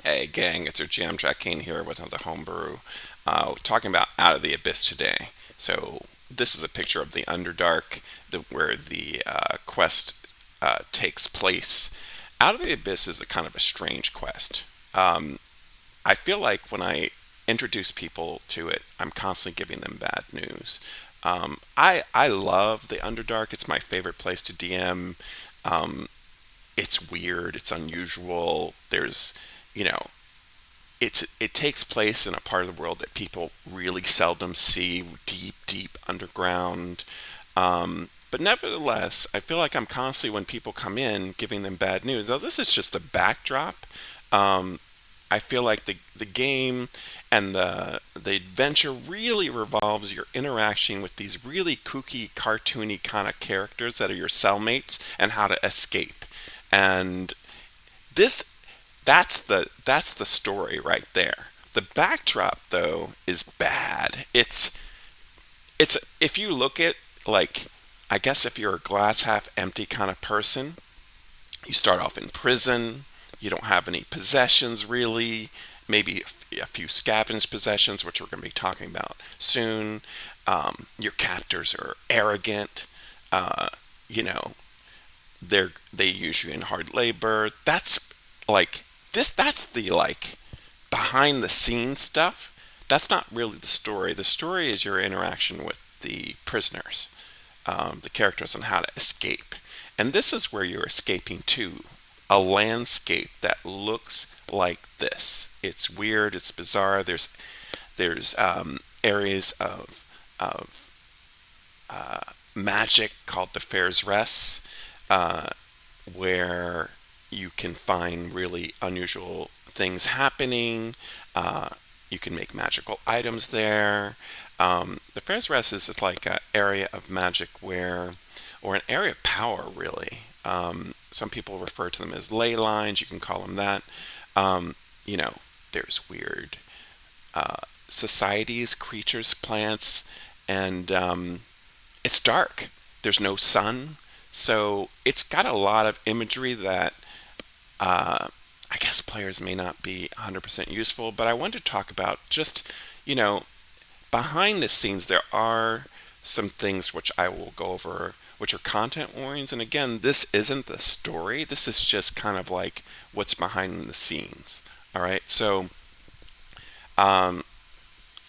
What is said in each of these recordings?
Hey gang, it's your GM Drakeen here with another homebrew. Talking about Out of the Abyss today. So this is a picture of the Underdark, where the quest takes place. Out of the Abyss is a kind of a strange quest. I feel like when I introduce people to it, I'm constantly giving them bad news. I love the Underdark. It's my favorite place to DM. It's weird. It's unusual. You know, it takes place in a part of the world that people really seldom see, deep, deep underground. But nevertheless, I feel like I'm constantly, when people come in, giving them bad news. Now, this is just a backdrop. Um, I feel like the game and the adventure really revolves your interaction with these really kooky, cartoony kind of characters that are your cellmates and how to escape. And this that's the story right there. The backdrop though is bad. It's if you look at, like, I guess if you're a glass half empty kind of person, you start off in prison, you don't have any possessions really, maybe a few scavenged possessions, which we're going to be talking about soon. Your captors are arrogant. Uh, you know, they use you in hard labor. Like that's the, like, behind the scenes stuff. That's not really the story. The story is your interaction with the prisoners, the characters, and how to escape. And this is where you're escaping to a landscape that looks like this. It's weird. It's bizarre. There's areas of magic called the Fair's Rest, uh, where you can find really unusual things happening. Uh, you can make magical items there. The Fair's Rest is like an area of magic or an area of power, really. Some people refer to them as ley lines. You can call them that. Um, you know, there's weird societies, creatures, plants, and it's dark. There's no sun. So it's got a lot of imagery that I guess players may not be 100% useful, but I wanted to talk about just, you know, behind the scenes, there are some things which I will go over, which are content oriented. And again, this isn't the story, this is just kind of like what's behind the scenes. All right, so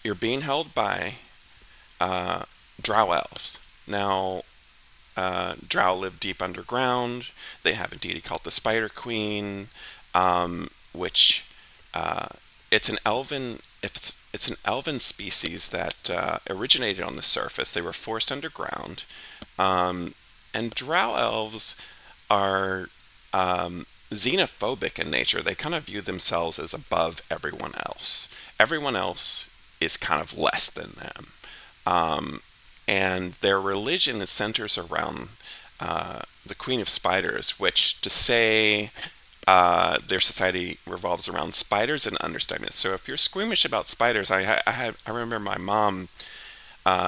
you're being held by drow elves. Now, drow live deep underground. They have a deity called the Spider Queen, which it's an elven if it's an elven species that originated on the surface. They were forced underground, and drow elves are xenophobic in nature. They kind of view themselves as above everyone else. Everyone else is kind of less than them. And their religion centers around the Queen of Spiders, which, to say their society revolves around spiders, and understatement. So if you're squeamish about spiders, I remember my mom.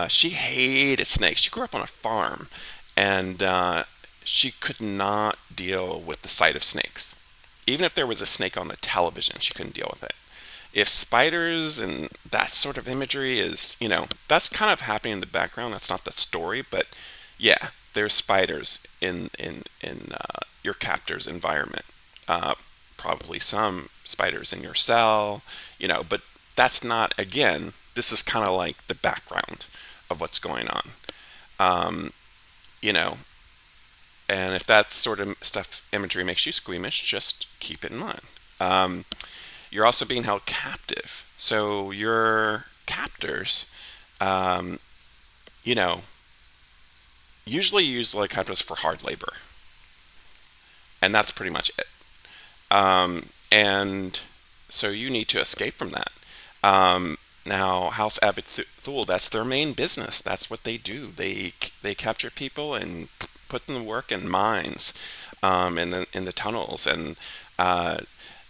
She hated snakes. She grew up on a farm, and she could not deal with the sight of snakes. Even if there was a snake on the television, she couldn't deal with it. If spiders and that sort of imagery is, that's kind of happening in the background. That's not the story, but yeah, there's spiders in your captor's environment. Uh, Probably some spiders in your cell, but that's not, again, this is kind of like the background of what's going on. Um, you know, and if that sort of stuff, imagery makes you squeamish, just keep it in mind. Um, you're also being held captive. So your captors, um, you know, usually use like captives for hard labor, and that's pretty much it. And so you need to escape from that. Now, House Abbot Thule, that's their main business. That's what they do. They capture people and put them to work in mines, in the tunnels, and uh,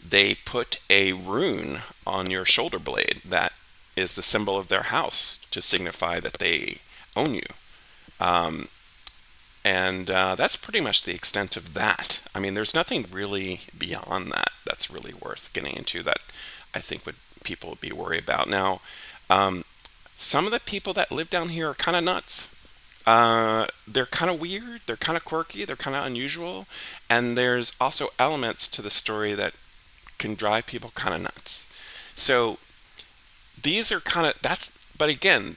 they put a rune on your shoulder blade that is the symbol of their house to signify that they own you. And that's pretty much the extent of that. I mean, there's nothing really beyond that that's really worth getting into that I think would people would be worried about. Now, um, some of the people that live down here are kind of nuts. They're kind of weird, they're kind of quirky, they're kind of unusual, and there's also elements to the story that can drive people kind of nuts. So these are kind of but again,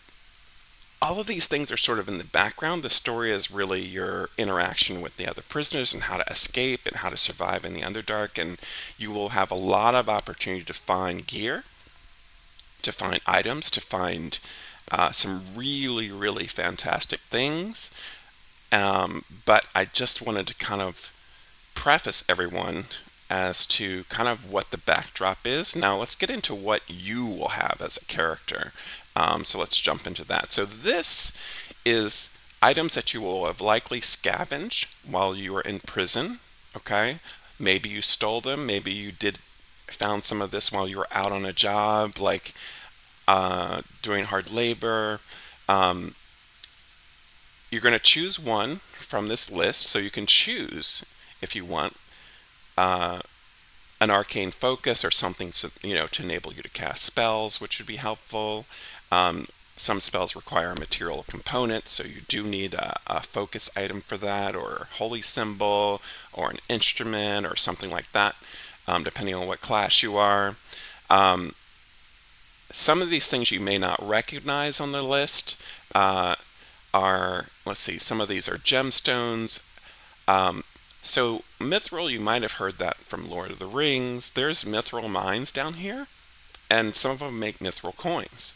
all of these things are sort of in the background. The story is really your interaction with the other prisoners and how to escape and how to survive in the Underdark. And you will have a lot of opportunity to find gear, to find items, to find some really, really fantastic things. But I just wanted to kind of preface everyone as to kind of what the backdrop is. Now let's get into what you will have as a character. So let's jump into that. So this is items that you will have likely scavenged while you were in prison. Okay, maybe you stole them. Maybe you did found some of this while you were out on a job, like doing hard labor. Um, you're going to choose one from this list, so you can choose if you want uh, an arcane focus or something to enable you to cast spells, which would be helpful. Some spells require a material component, so you do need a focus item for that, or a holy symbol, or an instrument, or something like that, depending on what class you are. Um, some of these things you may not recognize on the list are, let's see, some of these are gemstones. Um, so mithril, you might have heard that from Lord of the Rings. There's mithril mines down here, and some of them make mithril coins.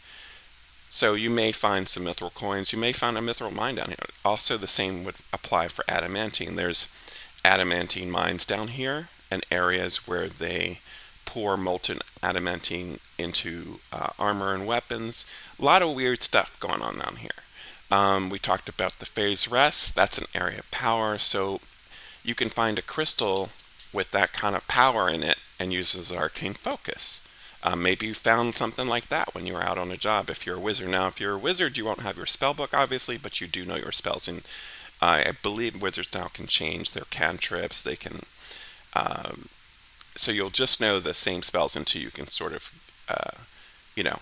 So you may find some mithril coins. You may find a mithril mine down here. Also, the same would apply for adamantine. There's adamantine mines down here, and areas where they pour molten adamantine into armor and weapons. A lot of weird stuff going on down here. We talked about the phase rest. That's an area of power. So you can find a crystal with that kind of power in it and use it as arcane focus. Maybe you found something like that when you were out on a job if you're a wizard. Now, if you're a wizard, you won't have your spell book, obviously, but you do know your spells. And I believe wizards now can change their cantrips. They can, so you'll just know the same spells until you can sort of, you know,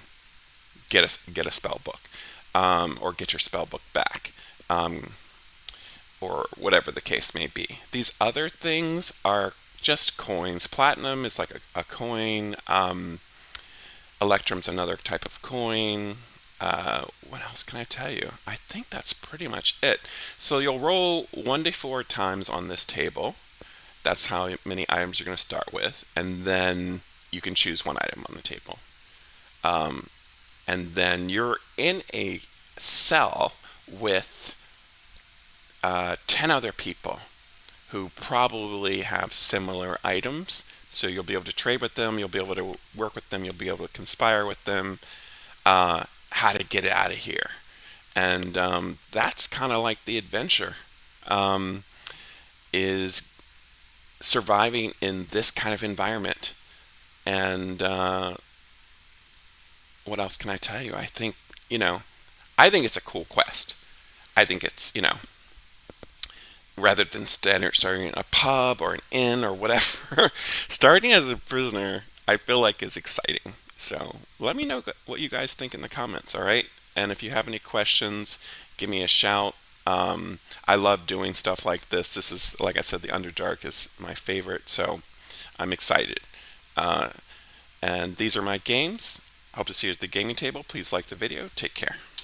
get a spell book, or get your spell book back. Or whatever the case may be. These other things are just coins. Platinum is like a coin. Electrum's another type of coin. What else can I tell you? I think that's pretty much it. So you'll roll 1d4 times on this table. That's how many items you're going to start with. And then you can choose one item on the table. And then you're in a cell with 10 other people who probably have similar items. So you'll be able to trade with them, you'll be able to work with them, you'll be able to conspire with them, how to get out of here. And that's kind of like the adventure, is surviving in this kind of environment. And what else can I tell you? I think it's a cool quest. I think it's, rather than starting in a pub or an inn or whatever, starting as a prisoner, I feel like is exciting. So let me know what you guys think in the comments, all right? And if you have any questions, give me a shout. I love doing stuff like this. This is, like I said, the Underdark is my favorite, so I'm excited. Uh, and these are my games. Hope to see you at the gaming table. Please like the video. Take care.